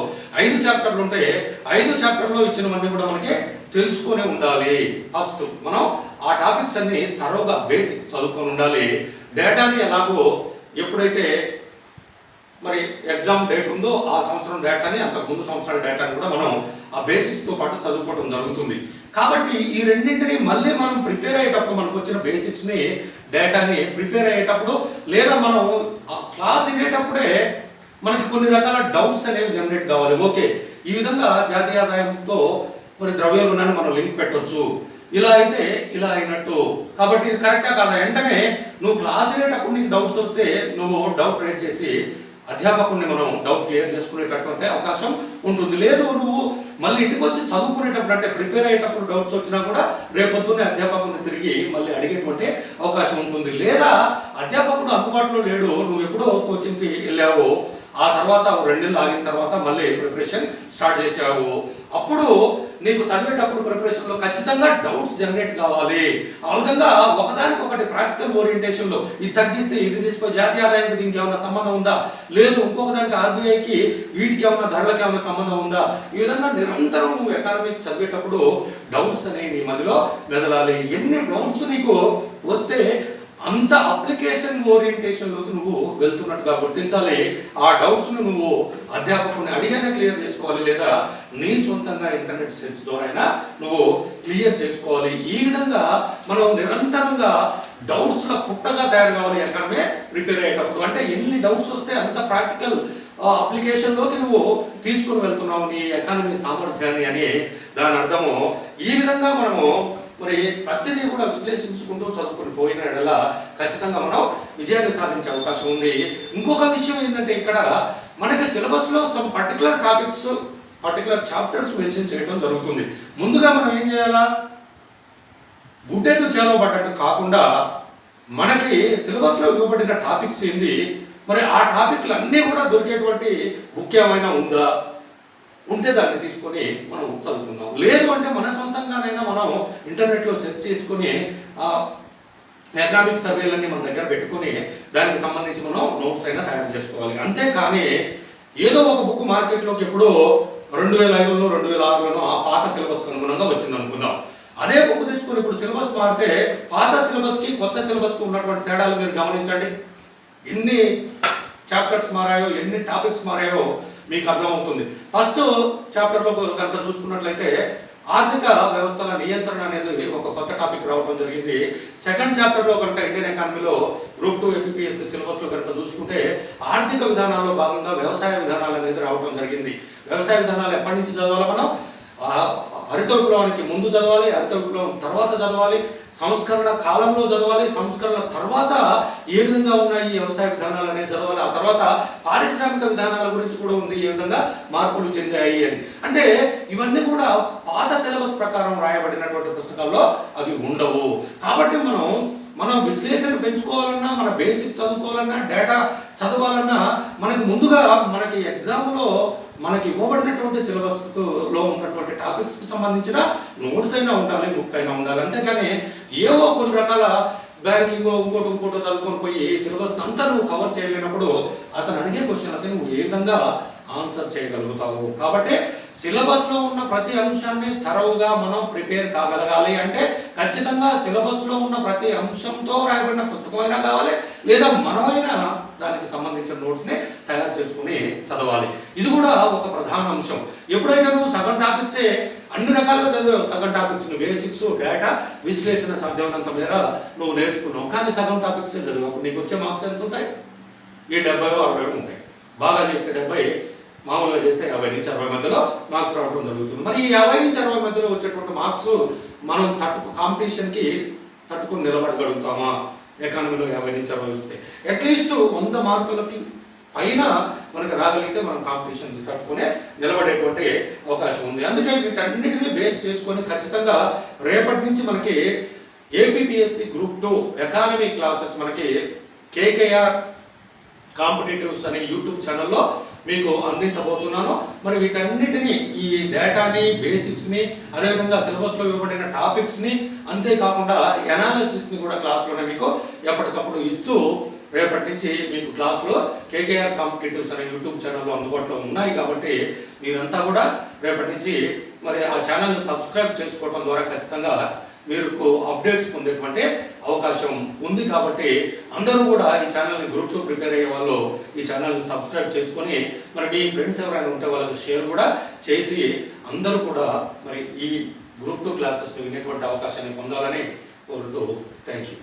5 చాప్టర్లు ఉంటాయి. 5 చాప్టర్లో ఇచ్చినవన్నీ కూడా మనకి తెలుసుకొని ఉండాలి. ఫస్ట్ మనం ఆ టాపిక్స్ అన్ని తరోగా బేసిక్స్ చదువుకొని ఉండాలి. డేటాని ఎలాగో ఎప్పుడైతే మరి ఎగ్జామ్ డేట్ ఉందో ఆ సంవత్సరం డేటాని, అంతకు ముందు సంవత్సరాల డేటాని కూడా మనం ఆ బేసిక్స్ తో పాటు చదువుకోవడం జరుగుతుంది. కాబట్టి ఈ రెండింటిని మళ్ళీ మనం ప్రిపేర్ అయ్యేటప్పుడు మనకు వచ్చిన బేసిక్స్ ని డేటాని ప్రిపేర్ అయ్యేటప్పుడు లేదా మనం క్లాస్ వినేటప్పుడే మనకి కొన్ని రకాల డౌట్స్ అనేవి జనరేట్ కావాలి. ఓకే, ఈ విధంగా జాతీయ ఆదాయంతో మరి ద్రవ్యోల్బణాన్ని మనం లింక్ పెట్టొచ్చు, ఇలా అయితే ఇలా అయినట్టు, కాబట్టి ఇది కరెక్టా కాదా. వెంటనే నువ్వు క్లాస్ వినేటప్పుడు నీకు డౌట్స్ వస్తే నువ్వు డౌట్ రేట్ చేసి అధ్యాపకుడిని మనం డౌట్ క్లియర్ చేసుకునేటటువంటి అవకాశం ఉంటుంది. లేదు నువ్వు మళ్ళీ ఇంటికి వచ్చి చదువుకునేటప్పుడు అంటే ప్రిపేర్ అయ్యేటప్పుడు డౌట్స్ వచ్చినా కూడా రేపొద్దునే అధ్యాపకుడిని తిరిగి మళ్ళీ అడిగేటువంటి అవకాశం ఉంటుంది. లేదా అధ్యాపకుడు అందుబాటులో లేడు, నువ్వు ఎప్పుడో కోచింగ్కి వెళ్ళావు, ఆ తర్వాత 2 నెలలు ఆగిన తర్వాత మళ్ళీ ప్రిపరేషన్ స్టార్ట్ చేసావు, అప్పుడు నీకు చదివేటప్పుడు ప్రిపరేషన్లో ఖచ్చితంగా డౌట్స్ జనరేట్ కావాలి. ఆ విధంగా ఒకదానికొకటి ప్రాక్టికల్ ఓరియంటేషన్లో ఇది తగ్గితే ఇది తీసుకొని జాతీయ ఆదాయానికి దీనికి ఏమైనా సంబంధం ఉందా, లేదు ఇంకొక దానికి ఆర్బీఐకి వీటికి ఏమైనా ధరలకు ఏమైనా సంబంధం ఉందా, ఈ విధంగా నిరంతరం నువ్వు ఎకానమిక్ చదివేటప్పుడు డౌట్స్ అనేవి నీ మధ్యలో మెదలాలి. ఎన్ని డౌట్స్ నీకు వస్తే అంత అప్లికేషన్ ఓరియంటేషన్లోకి నువ్వు వెళ్తున్నట్టుగా గుర్తించాలి. ఆ డౌట్స్ నువ్వు అధ్యాపకుని అడిగానే క్లియర్ చేసుకోవాలి, లేదా నీ సొంతంగా ఇంటర్నెట్ సెర్చ్ ద్వారా నువ్వు క్లియర్ చేసుకోవాలి. ఈ విధంగా మనం నిరంతరంగా డౌట్స్ పుట్టగా తయారు కావాలి ఎకానమీ ప్రిపేర్ అయ్యేటప్పుడు. అంటే ఎన్ని డౌట్స్ వస్తే అంత ప్రాక్టికల్ అప్లికేషన్లోకి నువ్వు తీసుకుని వెళ్తున్నావు నీ ఎకానమీ సామర్థ్యాన్ని అని దాని అర్థము. ఈ విధంగా మనము మరి ప్రతిదీ కూడా విశ్లేషించుకుంటూ చదువుకుని పోయిన ఎడల ఖచ్చితంగా మనం విజయాన్ని సాధించే అవకాశం ఉంది. ఇంకొక విషయం ఏంటంటే ఇక్కడ మనకి సిలబస్లో some particular topics particular chapters mention చేయడం జరుగుతుంది. ముందుగా మనం ఏం చేయాలా, గుడ్డెకు చేలవబడ్డట్టు కాకుండా మనకి సిలబస్లో ఇవ్వబడిన టాపిక్స్ ఏంది, మరి ఆ టాపిక్లు అన్నీ కూడా దొరికేటువంటి బుక్ ఏమైనా ఉందా, ఉంటే దాన్ని తీసుకొని మనం చదువుకుందాం. లేదు అంటే మన సొంతంగానైనా మనం ఇంటర్నెట్లో సెర్చ్ చేసుకుని ఎకనామిక్ సర్వేలన్నీ మన దగ్గర పెట్టుకుని దానికి సంబంధించి మనం నోట్స్ అయినా తయారు చేసుకోవాలి. అంతేకాని ఏదో ఒక బుక్ మార్కెట్లోకి ఎప్పుడో 2005లో 2006లోనో ఆ పాత సిలబస్కి అనుగుణంగా వచ్చింది అనుకుందాం. అదే బుక్ తెచ్చుకుని ఇప్పుడు సిలబస్ మారితే పాత సిలబస్కి కొత్త సిలబస్కి ఉన్నటువంటి తేడాలు మీరు గమనించండి. ఎన్ని చాప్టర్స్ మారాయో, ఎన్ని టాపిక్స్ మారాయో మీకు అర్థమవుతుంది. ఫస్ట్ చాప్టర్లో కనుక చూసుకున్నట్లయితే ఆర్థిక వ్యవస్థల నియంత్రణ అనేది ఒక కొత్త టాపిక్ రావడం జరిగింది. సెకండ్ చాప్టర్లో కనుక ఇండియన్ ఎకానమీలో గ్రూప్ 2 ఏపీఎస్సీ సిలబస్లో కనుక చూసుకుంటే ఆర్థిక విధానాల్లో భాగంగా వ్యవసాయ విధానాలు అనేది రావడం జరిగింది. వ్యవసాయ విధానాలు ఎప్పటి నుంచి చదవాలి మనం, హరిత విప్లవానికి ముందు చదవాలి, హరిత విప్లవం తర్వాత చదవాలి, సంస్కరణ కాలంలో చదవాలి, సంస్కరణ తర్వాత ఏ విధంగా ఉన్నాయి వ్యవసాయ విధానాలు అనేది చదవాలి, ఆ తర్వాత తర్వాత పారిశ్రామిక విధానాల గురించి కూడా ఉంది, ఏ విధంగా మార్పులు చెందాయి అని. అంటే ఇవన్నీ కూడా పాత సిలబస్ ప్రకారం రాయబడినటువంటి పుస్తకాల్లో అవి ఉండవు. కాబట్టి మనం విశ్లేషణ పెంచుకోవాలన్నా, మన బేసిక్స్ చదువుకోవాలన్నా, డేటా చదవాలన్నా మనకి ముందుగా మనకి ఎగ్జామ్లో మనకి ఇవ్వబడినటువంటి సిలబస్లో ఉన్నటువంటి టాపిక్స్కి సంబంధించిన నోట్స్ అయినా ఉండాలి, బుక్ అయినా ఉండాలి. అంతేగాని ఏవో కొన్ని రకాల బ్యాంకింగ్ ఇంకోటో చదువుకొని పోయి సిలబస్ అంతా నువ్వు కవర్ చేయలేనప్పుడు అతను అడిగే క్వశ్చన్లకి నువ్వు ఏ విధంగా ఆన్సర్ చేయగలుగుతావు. కాబట్టి సిలబస్లో ఉన్న ప్రతి అంశాన్ని తరవుగా మనం ప్రిపేర్ కాగలగాలి అంటే ఖచ్చితంగా సిలబస్లో ఉన్న ప్రతి అంశంతో రాయబడిన పుస్తకమైనా కావాలి, లేదా మనమైనా దానికి సంబంధించిన నోట్స్ని తయారు చేసుకుని చదవాలి. ఇది కూడా ఒక ప్రధాన అంశం. ఎప్పుడైనా నువ్వు సగం టాపిక్సే అన్ని రకాలుగా చదివావు, సగం టాపిక్స్ బేసిక్స్, డేటా, విశ్లేషణ సాధ్యమైనంత మేర నువ్వు నేర్చుకున్నావు, కానీ సగం టాపిక్సే చదివావు. నీకు వచ్చే మార్క్స్ ఎంత ఉంటాయి? ఈ 70-60 ఉంటాయి. బాగా చేస్తే 70, మామూలుగా చేస్తే 50 నుంచి 60 మధ్యలో మార్క్స్ రావడం జరుగుతుంది. మరి ఈ 50 నుంచి 60 మధ్యలో వచ్చేటువంటి మార్క్స్ మనం కాంపిటీషన్కి తట్టుకుని నిలబడగలుగుతామా? ఎకానమీలో 50 నుంచి 60 వస్తే అట్లీస్ట్ 100 మార్కులకి పైన మనకు రాగలిగితే మనం కాంపిటీషన్ తట్టుకునే నిలబడేటువంటి అవకాశం ఉంది. అందుకే వీటన్నిటిని బేస్ చేసుకొని ఖచ్చితంగా రేపటి నుంచి మనకి ఏపీపీఎస్సీ గ్రూప్ 2 ఎకానమీ క్లాసెస్ మనకి కేకేఆర్ కాంపిటేటివ్స్ అనే యూట్యూబ్ ఛానల్లో మీకు అందించబోతున్నాను. మరి వీటన్నిటిని, ఈ డేటాని, బేసిక్స్ని, అదేవిధంగా సిలబస్లో ఇవ్వబడిన టాపిక్స్ని, అంతేకాకుండా ఎనాలిసిస్ని కూడా క్లాస్లోనే మీకు ఎప్పటికప్పుడు ఇస్తూ రేపటి నుంచి మీకు క్లాసులో కేకేఆర్ కాంపిటేటివ్స్ అనే యూట్యూబ్ ఛానల్లో అందుబాటులో ఉన్నాయి. కాబట్టి మీరంతా కూడా రేపటి నుంచి మరి ఆ ఛానల్ని సబ్స్క్రైబ్ చేసుకోవడం ద్వారా ఖచ్చితంగా మీకు అప్డేట్స్ పొందేటువంటి అవకాశం ఉంది. కాబట్టి అందరూ కూడా ఈ ఛానల్ని గ్రూప్ 2 ప్రిపేర్ అయ్యే వాళ్ళు ఈ ఛానల్ని సబ్స్క్రైబ్ చేసుకొని మరి మీ ఫ్రెండ్స్ ఎవరైనా ఉంటే వాళ్ళకి షేర్ కూడా చేసి అందరూ కూడా మరి ఈ గ్రూప్ 2 క్లాసెస్ని వినేటువంటి అవకాశాన్ని పొందాలని కోరుతూ థ్యాంక్ యూ.